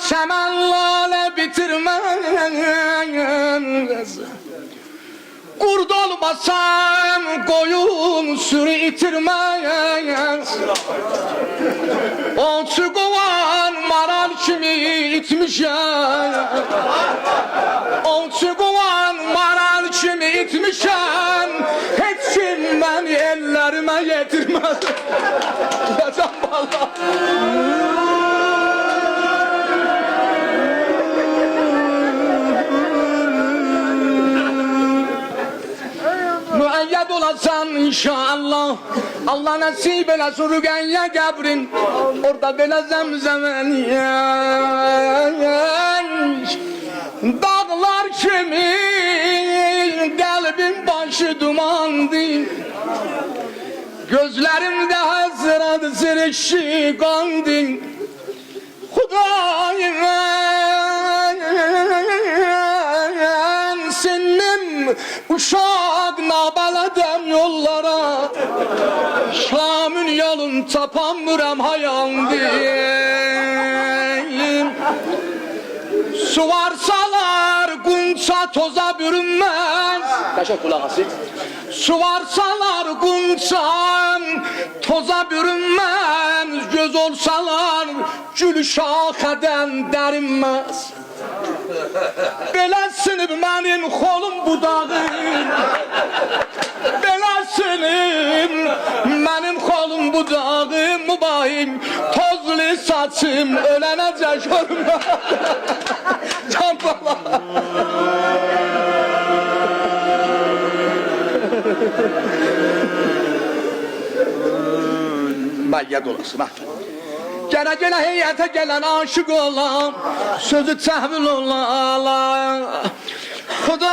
çəmən lalə bitirməz. Qurd olmasam qoyun sürü itirməz. Onçu qovan maral kimi itmişəm. Onçu qovan maral kimi itmişəm. Heç kim məni ellərimə yetirməz. Yəcəm valla. Müəyyəd olasan inşallah. Allah nəsib eləsin Rüqəyyə qəbrin. Orada belə zəmzəmən dağlar kimi qəlbim başı dumandır. Gözlərimdə həzrət zirişi qandır. Xudayım sinnim uşaq nabələdəm yollara. Şamın yolun tapamıram hayandım. Su varsalar qunça toza bürünməz. Qəşək qulaq asın. Su varsalar qunça toza bürünməz. Göz olsalar gül şaxədən dərinməz. Belə sinib mənim xolum budağım. Belə sinib mənim xolum budağım. Mübayim tozlu saçım ölənəcək görmə. Can bala. Məyyəd olasın, Gələ heyətə gələn aşıq olam, sözü təhvil olam. Xudayım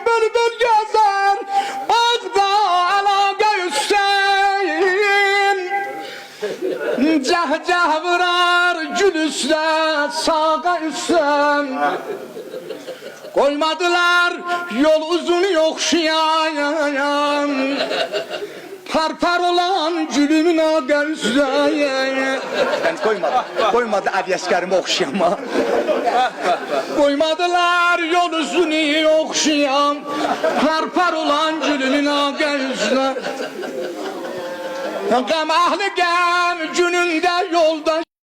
bülbül gəzər, bağda əlaqə üstəyim. Cəh-cəh vurar gül üstə, sağa üstəm. Koymadılar yol uzun yoxşayan. Parpar olan gülümün ağır üstəyə. Ben koymadı ədyəskərimi oxşayama. Koymadılar yol uzun yoxşayan. Parpar olan gülümün ağır üstə. Qəm əhli qəm günündə yolda